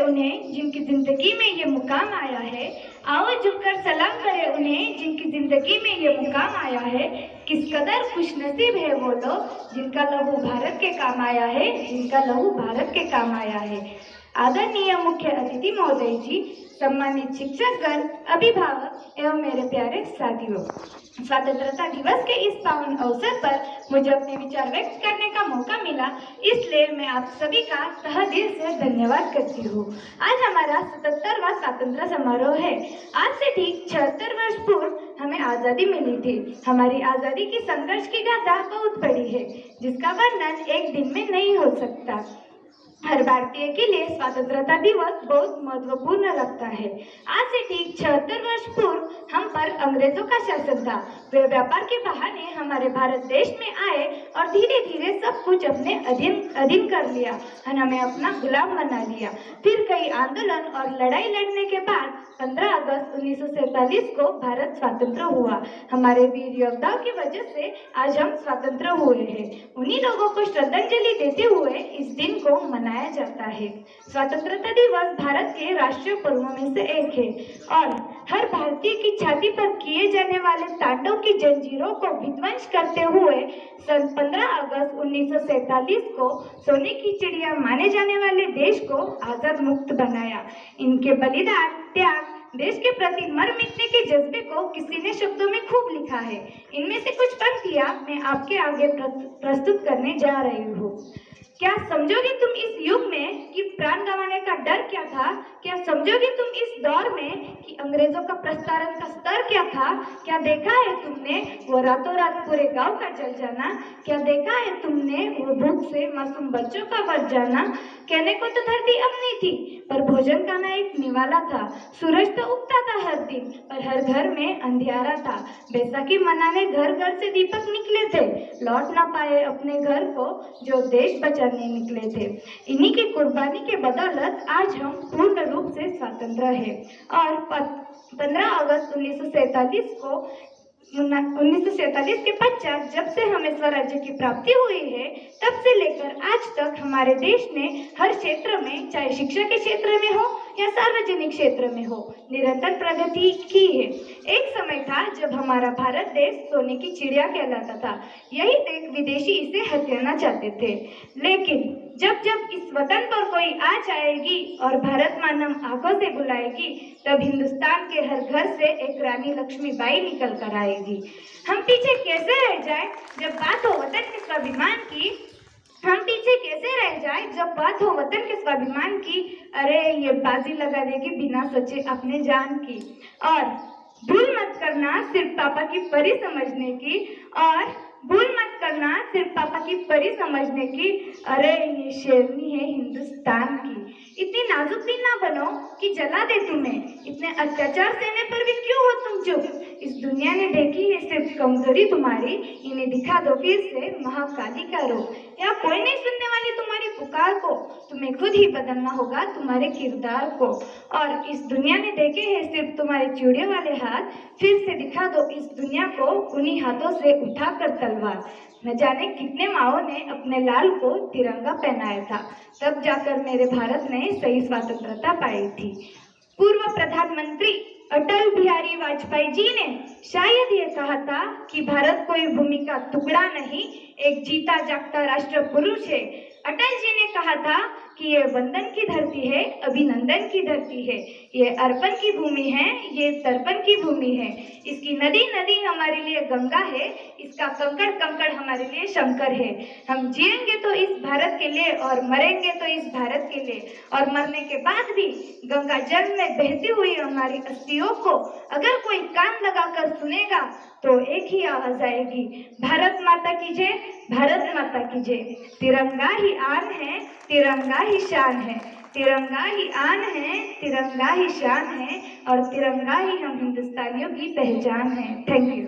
उन्हें जिनकी जिंदगी में ये मुकाम आया है। आओ झुककर सलाम करें उन्हें जिनकी जिंदगी में ये मुकाम आया है। किस कदर खुशनसीब है वो लोग जिनका लहू भारत के काम आया है, जिनका लहू भारत के काम आया है। आदरणीय मुख्य अतिथि महोदय जी, सम्मानित शिक्षकगण, अभिभावक एवं मेरे प्यारे साथियों, स्वतंत्रता दिवस के इस पावन अवसर पर मुझे अपने विचार व्यक्त करने का मौका मिला, इसलिए मैं आप सभी का तहे दिल से धन्यवाद करती हूँ। आज हमारा 77वां स्वतंत्रता समारोह है। आज से ठीक 76 वर्ष पूर्व हमें आज़ादी मिली थी। हमारी आज़ादी की संघर्ष की गाथा बहुत बड़ी है, जिसका वर्णन एक दिन में नहीं हो सकता। हर भारतीय के लिए स्वतंत्रता दिवस बहुत महत्वपूर्ण रखता है। आज से ठीक 76 वर्ष पूर्व हम पर अंग्रेजों का शासन था। वे व्यापार के बहाने हमारे भारत देश में आए और धीरे धीरे सब कुछ अपने अधीन कर लिया और हमें अपना गुलाम बना लिया। फिर कई आंदोलन और लड़ाई लड़ने के बाद 15 अगस्त 1947 को भारत स्वतंत्र हुआ। हमारे वीर योद्धाओं की वजह से आज हम स्वतंत्र हुए हैं। उन्हीं लोगों को श्रद्धांजलि देते हुए इस दिन को मनाया जाता है। स्वतंत्रता दिवस भारत के राष्ट्रीय पर्वों में से एक है और हर भारतीय की छाती पर किए जाने वाले तांडव की जंजीरों को विध्वंस करते हुए सन 15 अगस्त 1947 को सोने की चिड़िया माने जाने वाले देश को आजाद मुक्त बनाया। इनके बलिदान, त्याग, देश के प्रति मर मिटने के जज्बे को किसी ने शब्दों में खूब लिखा है। इनमें से कुछ पंक्तियां मैं आपके आगे प्रस्तुत करने जा रही हूँ। क्या समझोगे तुम इस युग में कि प्राण गंवाने का डर क्या था? क्या समझोगे तुम इस दौर में कि अंग्रेजों का प्रस्तारण का स्तर क्या था? क्या देखा है तुमने वो रातों रात पूरे गांव का जल जाना? क्या देखा है तुमने वो भूख से मासूम बच्चों का मर जाना? कहने को तो धरती अपनी थी, पर भोजन का ना एक निवाला था। सूरज तो उगता था हर दिन, पर हर घर में अंधियारा था। बैसाखी मनाने घर घर से दीपक निकले थे, लौट ना पाए अपने घर को जो देश बचाने निकले थे। इन्हीं की कुर्बानी के बदौलत आज हम पूर्ण रूप से स्वतंत्र हैं। और 15 अगस्त 1947 के पश्चात जब से हमें स्वराज्य की प्राप्ति हुई है, तब से लेकर आज तक हमारे देश ने हर क्षेत्र में, चाहे शिक्षा के क्षेत्र में हो या सार्वजनिक क्षेत्र में हो, निरंतर प्रगति की है। एक समय था जब हमारा भारत देश सोने की चिड़िया कहलाता था। यही देख विदेशी इसे हथियाना चाहते थे। लेकिन जब जब इस वतन पर कोई आँच आएगी और भारत मानम आंखों से बुलाएगी, तब हिंदुस्तान के हर घर से एक रानी लक्ष्मीबाई निकल कर आएगी। हम पीछे कैसे रह जाए जब बात हो वतन के स्वाभिमान की? हम पीछे कैसे रह जाए जब बात हो वतन के स्वाभिमान की? अरे ये बाजी लगा देगी बिना सोचे अपने जान की। और भूल मत करना सिर्फ पापा की परी समझने की, और भूल मत करना सिर्फ पापा की परी समझने की। अरे ये शेरनी है हिंदुस्तान की। इतनी नाजुक भी ना बनो कि जला दे तुम्हें। इतने अत्याचार सहने पर भी क्यों हो तुम चुप? इस दुनिया ने देखी है सिर्फ कमजोरी तुम्हारी, इन्हें दिखा दो फिर से महाकाली का रूप। यहाँ कोई नहीं सुनने वाली तुम्हारी पुकार को, तुम्हें खुद ही बदलना होगा तुम्हारे किरदार को। और इस दुनिया ने देखे हैं सिर्फ तुम्हारे चूड़े वाले हाथ, फिर से दिखा दो इस दुनिया को उन्हीं हाथों से उठाकर तलवार। न जाने कितने माओं ने अपने लाल को तिरंगा पहनाया था, तब जाकर मेरे भारत ने सही स्वतंत्रता पाई थी। पूर्व प्रधानमंत्री अटल बिहारी वाजपेयी जी ने शायद ये कहा था कि भारत कोई भूमि का टुकड़ा नहीं, एक जीता जागता राष्ट्र पुरुष है। अटल जी ने कहा था कि ये वंदन की धरती है, अभिनंदन की धरती है, ये अर्पण की भूमि है, ये तर्पण की भूमि है। इसकी नदी नदी हमारे लिए गंगा है, इसका कंकड़ कंकड़ हमारे लिए शंकर है। हम जिएंगे तो इस भारत के लिए और मरेंगे तो इस भारत के लिए, और मरने के बाद भी गंगा जल में बहती हुई हमारी अस्थियों को अगर कोई कान लगाकर सुनेगा तो एक ही आवाज आएगी, भारत माता की जय, भारत माता की जय। तिरंगा ही आन है, तिरंगा ही शान है, तिरंगा ही आन है, तिरंगा ही शान है, और तिरंगा ही हम हिंदुस्तानियों की पहचान है। Thank you.